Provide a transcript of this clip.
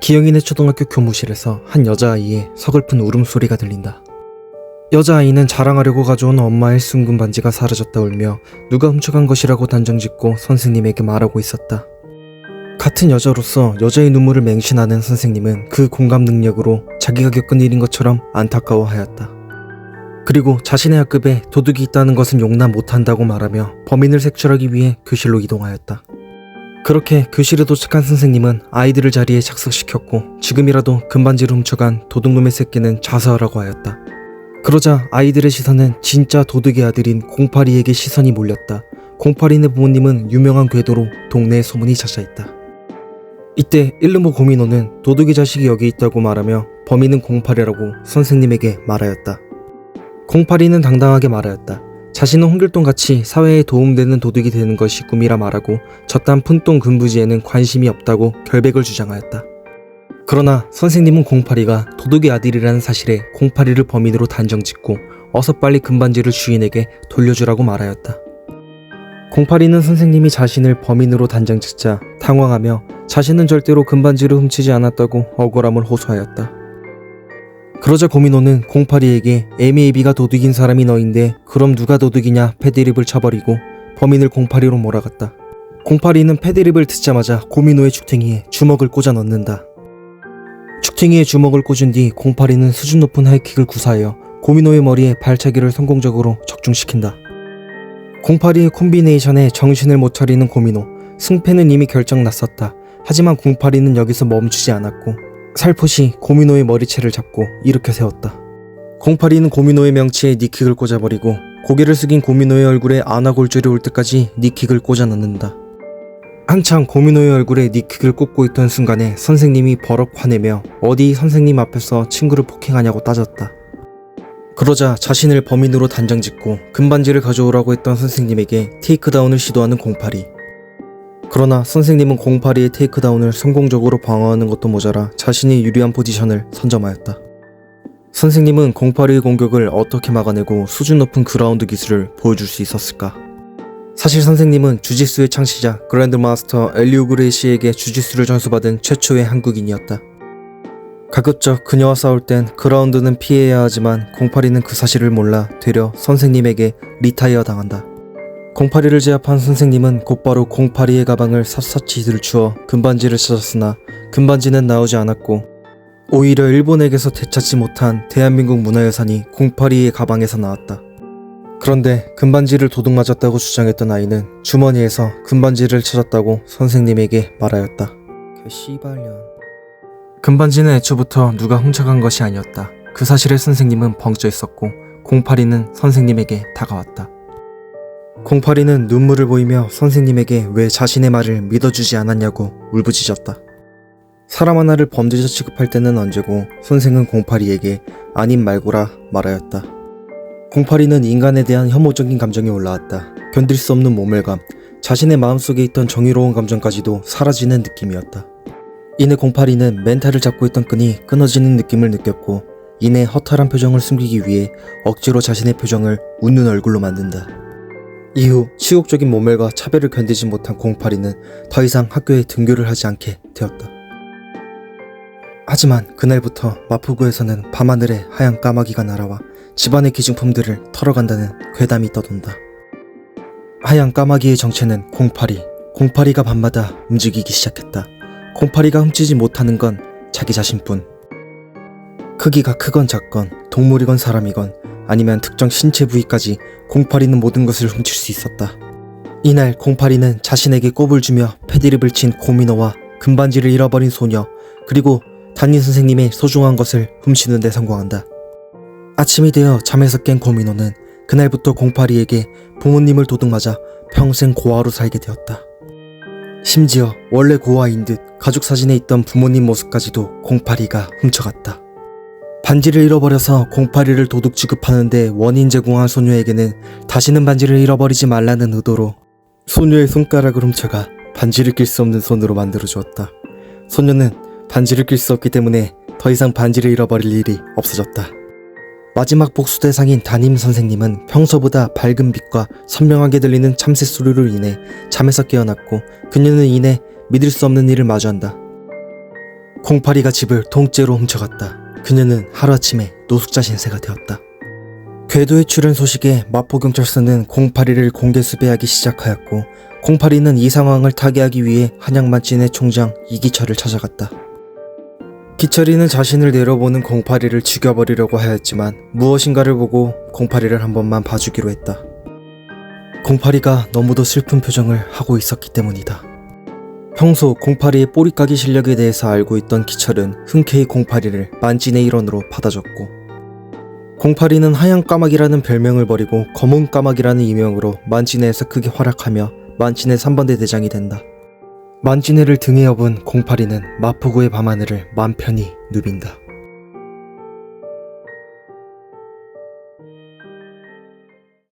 기영이네 초등학교 교무실에서 한 여자아이의 서글픈 울음소리가 들린다. 여자아이는 자랑하려고 가져온 엄마의 순금 반지가 사라졌다 울며 누가 훔쳐간 것이라고 단정짓고 선생님에게 말하고 있었다. 같은 여자로서 여자의 눈물을 맹신하는 선생님은 그 공감 능력으로 자기가 겪은 일인 것처럼 안타까워하였다. 그리고 자신의 학급에 도둑이 있다는 것은 용납 못한다고 말하며 범인을 색출하기 위해 교실로 이동하였다. 그렇게 교실에 도착한 선생님은 아이들을 자리에 착석시켰고 지금이라도 금반지를 훔쳐간 도둑놈의 새끼는 자수하라고 하였다. 그러자 아이들의 시선은 진짜 도둑의 아들인 공파리에게 시선이 몰렸다. 공파리네 부모님은 유명한 궤도로 동네에 소문이 자자했다. 이때 일르모 고민호는 도둑의 자식이 여기 있다고 말하며 범인은 공파리라고 선생님에게 말하였다. 공파리는 당당하게 말하였다. 자신은 홍길동같이 사회에 도움되는 도둑이 되는 것이 꿈이라 말하고 저딴 푼돈 금부지에는 관심이 없다고 결백을 주장하였다. 그러나 선생님은 공파리가 도둑의 아들이라는 사실에 공파리를 범인으로 단정짓고 어서 빨리 금반지를 주인에게 돌려주라고 말하였다. 공파리는 선생님이 자신을 범인으로 단정짓자 당황하며 자신은 절대로 금반지를 훔치지 않았다고 억울함을 호소하였다. 그러자 고민호는 공파리에게 에미에비가 도둑인 사람이 너인데 그럼 누가 도둑이냐 패드립을 쳐버리고 범인을 공파리로 몰아갔다. 공파리는 패드립을 듣자마자 고민호의 죽탱이에 주먹을 꽂아 넣는다. 죽탱이에 주먹을 꽂은 뒤 공파리는 수준 높은 하이킥을 구사하여 고민호의 머리에 발차기를 성공적으로 적중시킨다. 공파리의 콤비네이션에 정신을 못 차리는 고민호, 승패는 이미 결정났었다. 하지만 공파리는 여기서 멈추지 않았고 살포시 고민호의 머리채를 잡고 일으켜 세웠다. 공파리는 고민호의 명치에 니킥을 꽂아버리고 고개를 숙인 고민호의 얼굴에 안아골절이 올 때까지 니킥을 꽂아 넣는다. 한창 고민호의 얼굴에 니킥을 꽂고 있던 순간에 선생님이 버럭 화내며 어디 선생님 앞에서 친구를 폭행하냐고 따졌다. 그러자 자신을 범인으로 단정짓고 금반지를 가져오라고 했던 선생님에게 테이크다운을 시도하는 공파리. 그러나 선생님은 공파리의 테이크다운을 성공적으로 방어하는 것도 모자라 자신이 유리한 포지션을 선점하였다. 선생님은 공파리의 공격을 어떻게 막아내고 수준 높은 그라운드 기술을 보여줄 수 있었을까? 사실 선생님은 주짓수의 창시자 그랜드마스터 엘리오 그레이시에게 주짓수를 전수받은 최초의 한국인이었다. 가급적 그녀와 싸울 땐 그라운드는 피해야 하지만 공파리는 그 사실을 몰라 되려 선생님에게 리타이어 당한다. 공파리를 제압한 선생님은 곧바로 공파리의 가방을 샅샅이 들추어 금반지를 찾았으나 금반지는 나오지 않았고 오히려 일본에게서 되찾지 못한 대한민국 문화유산이 공파리의 가방에서 나왔다. 그런데 금반지를 도둑 맞았다고 주장했던 아이는 주머니에서 금반지를 찾았다고 선생님에게 말하였다. 씨발년. 금반지는 애초부터 누가 훔쳐간 것이 아니었다. 그 사실에 선생님은 벙쪄 있었고 공파리는 선생님에게 다가왔다. 공파리는 눈물을 보이며 선생님에게 왜 자신의 말을 믿어주지 않았냐고 울부짖었다. 사람 하나를 범죄자 취급할 때는 언제고 선생은 공파리에게 아님 말고라 말하였다. 공파리는 인간에 대한 혐오적인 감정이 올라왔다. 견딜 수 없는 모멸감, 자신의 마음속에 있던 정의로운 감정까지도 사라지는 느낌이었다. 이내 공파리는 멘탈을 잡고 있던 끈이 끊어지는 느낌을 느꼈고 이내 허탈한 표정을 숨기기 위해 억지로 자신의 표정을 웃는 얼굴로 만든다. 이후 치욕적인 모멸과 차별을 견디지 못한 공파리는 더 이상 학교에 등교를 하지 않게 되었다. 하지만 그날부터 마포구에서는 밤하늘에 하얀 까마귀가 날아와 집안의 기증품들을 털어간다는 괴담이 떠돈다. 하얀 까마귀의 정체는 공파리. 공파리가 밤마다 움직이기 시작했다. 공파리가 훔치지 못하는 건 자기 자신뿐. 크기가 크건 작건, 동물이건 사람이건 아니면 특정 신체 부위까지 공파리는 모든 것을 훔칠 수 있었다. 이날 공파리는 자신에게 꼽을 주며 패드립을 친 고민호와 금반지를 잃어버린 소녀 그리고 담임 선생님의 소중한 것을 훔치는 데 성공한다. 아침이 되어 잠에서 깬 고민호는 그날부터 공파리에게 부모님을 도둑맞아 평생 고아로 살게 되었다. 심지어 원래 고아인 듯 가족 사진에 있던 부모님 모습까지도 공파리가 훔쳐갔다. 반지를 잃어버려서 공파리를 도둑 취급하는데 원인 제공한 소녀에게는 다시는 반지를 잃어버리지 말라는 의도로 소녀의 손가락을 훔쳐가 반지를 낄 수 없는 손으로 만들어주었다. 소녀는 반지를 낄 수 없기 때문에 더 이상 반지를 잃어버릴 일이 없어졌다. 마지막 복수 대상인 담임 선생님은 평소보다 밝은 빛과 선명하게 들리는 참새 소리로 인해 잠에서 깨어났고 그녀는 이내 믿을 수 없는 일을 마주한다. 공파리가 집을 통째로 훔쳐갔다. 그녀는 하루아침에 노숙자 신세가 되었다. 궤도의 출현 소식에 마포경찰서는 공파리를 공개 수배하기 시작하였고, 공파리는 이 상황을 타개하기 위해 한양만진의 총장 이기철을 찾아갔다. 기철이는 자신을 내려보는 공파리를 죽여버리려고 하였지만 무엇인가를 보고 공파리를 한 번만 봐주기로 했다. 공파리가 너무도 슬픈 표정을 하고 있었기 때문이다. 평소 공파리의 꼬리까기 실력에 대해서 알고 있던 기철은 흔쾌히 공파리를 만진의 일원으로 받아줬고, 공파리는 하얀 까마귀라는 별명을 버리고 검은 까마귀라는 이명으로 만진회에서 크게 활약하며 만진회 3번대 대장이 된다. 만진회를 등에 업은 공파리는 마포구의 밤하늘을 맘 편히 누빈다.